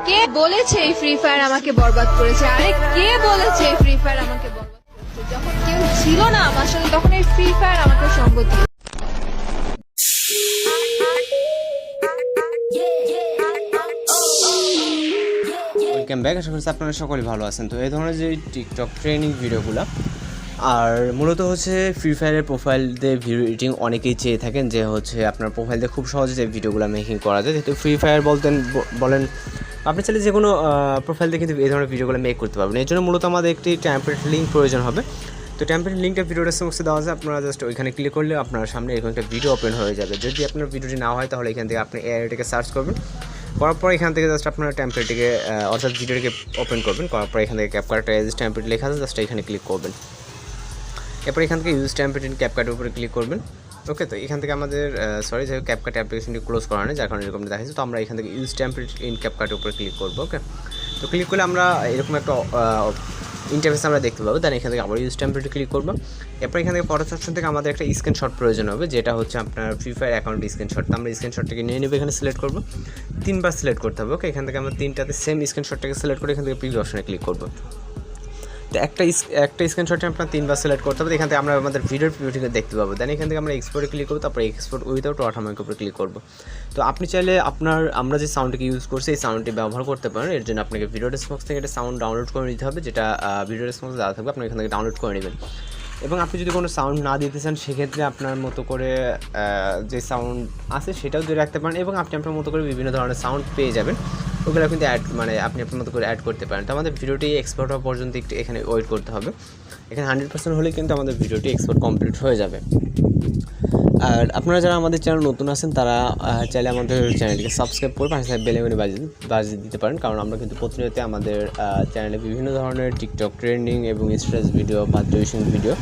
কে বলেছে এই free fire আমাকে বরবাদ করেছে? আরে কে বলেছে এই ফ্রি ফায়ার আমাকে বরবাদ করেছে? যখন কেউ ছিল না আমার সাথে তখন এই ফ্রি ফায়ার আমাকে সঙ্গ দিল। Welcome back. আশা করছি আপনারা সকলেই ভালো আছেন। তো এই ধরনের যে টিকটক ট্রেনিং ভিডিওগুলো আর মূলত হচ্ছে ফ্রি ফায়ারের প্রোফাইল দিয়ে ভিডিও এডিটিং অনেকেই চেয়ে থাকেন যে হচ্ছে আপনার প্রোফাইল দিয়ে খুব সহজে যে ভিডিওগুলো মেকিং করা যায়। যেহেতু ফ্রি ফায়ার বলেন আপনি চাইলে যে কোনো প্রোফাইল দিয়ে কিন্তু এই ধরনের ভিডিওগুলো মেক করতে পারবেন। এর জন্য মূলত আমাদের একটি টেমপ্লেট লিঙ্ক প্রয়োজন হবে। তো টেমপ্লেট লিঙ্কটা ভিডিও ডেসক্রিপশনে দেওয়া আছে, আপনারা জাস্ট ওইখানে ক্লিক করলে আপনার সামনে এরকম একটা ভিডিও ওপেন হয়ে যাবে। যদি আপনার ভিডিওটি না হয় তাহলে এখান থেকে আপনি এআইটিকে সার্চ করবেন, করার পর এখান থেকে জাস্ট আপনার টেমপ্লেটটিকে অর্থাৎ ভিডিওটিকে ওপেন করবেন। করার পর এখান থেকে ক্যাপকাট টেমপ্লেট লেখা আছে, জাস্ট এখানে ক্লিক করবেন। এরপর এখান থেকে ইউজ টেমপ্লেট ইন ক্যাপকাটের উপরে ক্লিক করবেন। ওকে, তো এখান থেকে আমাদের যেহেতু ক্যাপকাট অ্যাপ্লিকেশনটি ক্লোজ করা নেই, যার কারণে এরকম দেখাচ্ছে। তো আমরা এখান থেকে ইউজ টেমপ্লেট ইন ক্যাপকাটের উপরে ক্লিক করবো। ওকে, তো ক্লিক করলে আমরা এরকম একটা ইন্টারফেস আমরা দেখতে পাবো। দেন এখান থেকে আবার ইউজ টেমপ্লেটে ক্লিক করবো। এরপর এখান থেকে ফটো সেকশন থেকে আমাদের একটা স্ক্রিনশট প্রয়োজন হবে, যেটা হচ্ছে আপনার ফ্রি ফায়ার অ্যাকাউন্ট স্ক্রিনশট। আমরা স্ক্রিনশটটাকে নিয়ে নেবো, এখানে সিলেক্ট করবো, 3বার সিলেক্ট করতে হবে। ওকে, এখান থেকে আমরা 3টাতে সেম স্ক্রিনশটটাকে সিলেক্ট করে এখান থেকে প্রিভিউ অপশনে ক্লিক করবো। তো একটা স্ক্রিনশটে আপনার 3বার সিলেক্ট করতে হবে। এখান থেকে আমরা আমাদের ভিডিওর প্রিভিউটিকে দেখতে পাবো। দেন এখান থেকে আমরা এক্সপোর্টে ক্লিক করবো, তারপরে এক্সপোর্ট উইদাউট ওয়াটারমার্ক উপরে ক্লিক করবো। তো আপনি চাইলে আমরা যে সাউন্ডটিকে ইউজ করছি এই সাউন্ডটি ব্যবহার করতে পারেন। এর জন্য আপনাকে ভিডিও ডেসক্রিপশন থেকে একটা সাউন্ড ডাউনলোড করে নিতে হবে, যেটা ভিডিও ডেসক্রিপশনে দেওয়া থাকবে, আপনি এখান থেকে ডাউনলোড করে নেবেন। এবং আপনি যদি কোনো সাউন্ড না দিতে চান সেক্ষেত্রে আপনার মতো করে যে সাউন্ড আছে সেটাও দিয়ে রাখতে পারেন, এবং আপনি আপনার মতো করে বিভিন্ন ধরনের সাউন্ড পেয়ে যাবেন। ওগুলো কিন্তু আপনি আপনার মতো করে অ্যাড করতে পারেন। তো আমাদের ভিডিওটি এক্সপোর্ট হওয়া পর্যন্ত একটু এখানে ওয়েট করতে হবে। এখানে 100% হলে কিন্তু আমাদের ভিডিওটি এক্সপোর্ট কমপ্লিট হয়ে যাবে। আর আপনারা যারা আমাদের চ্যানেল নতুন আছেন তারা চাইলে আমাদের চ্যানেলটিকে সাবস্ক্রাইব করে পাশে বেল আইকনে বাজিয়ে দিতে পারেন, কারণ আমরা কিন্তু প্রতিনিয়ত আমাদের চ্যানেলে বিভিন্ন ধরনের টিকটক ট্রেন্ডিং এবং স্ট্রেস ভিডিও বা টিউশন ভিডিও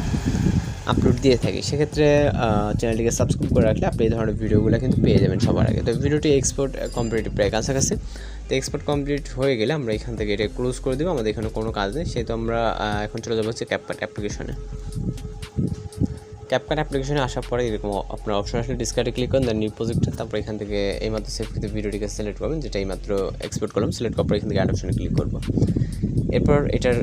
আপলোড দিয়ে থাকি। সেক্ষেত্রে চ্যানেলটিকে সাবস্ক্রাইব করে রাখলে আপনি এই ধরনের ভিডিওগুলো কিন্তু পেয়ে যাবেন সবার আগে। তো ভিডিওটি এক্সপোর্ট কমপ্লিট প্রায় কাছাকাছি। তো এক্সপোর্ট কমপ্লিট হয়ে গেলে আমরা এখান থেকে এটা ক্লোজ করে দেবো, আমাদের এখানে কোনো কাজ নেই। সেহেতু আমরা এখন চলে যাবো হচ্ছে ক্যাপকাট অ্যাপ্লিকেশনে। ক্যাপকাট অ্যাপ্লিকেশনে আসার পরে এরকম আপনার অপশন আসলে ডিসকার্ডে ক্লিক করেন, দেন নিউ প্রজেক্টে, তারপর এখান থেকে এইমাত্র সেভকৃত ভিডিওটিকে সিলেক্ট করবেন, যেটা এইমাত্র এক্সপোর্ট করলাম। সিলেক্ট করার পর এখান থেকে অ্যাড অপশনে ক্লিক করবো। এরপর এটার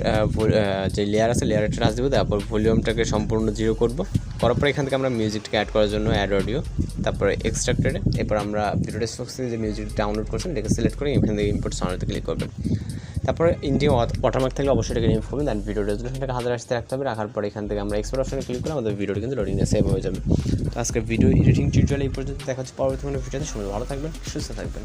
যে লেয়ার আছে লেয়ারটা টাচ দেবো, তারপর ভলিউমটাকে সম্পূর্ণ 0 করবো। করার পর এখান থেকে আমরা মিউজিকটাকে অ্যাড করার জন্য অ্যাড অডিও, তারপরে এক্সট্রাক্টেডে এরপর আমরা ভিডিও ডেসক্রিপশন থেকে যে মিউজিক ডাউনলোড করছেন এটাকে সিলেক্ট করে এখান থেকে ইম্পোর্ট সাউন্ডে ক্লিক করবেন। তারপরে ইন্ডিয়া ওয়াটারমার্ক থাকলে অবশ্যই এটাকে রিমুভ করবেন। দেন ভিডিও রেজুলেশনটাকে 1000 আসতে রাখতে হবে। রাখার পর এখান থেকে আমরা এক্সপোর্ট অপশনে ক্লিক করে আমাদের ভিডিওটি কিন্তু লোডিংয়ে সেভ হয়ে যাবে। তো আজকে ভিডিও এডিটিং টিউটোরিয়াল এই পর্যন্ত দেখা হচ্ছে পরবর্তী কোনো ভিডিওতে। সময় ভালো থাকবেন, সুস্থ থাকবেন।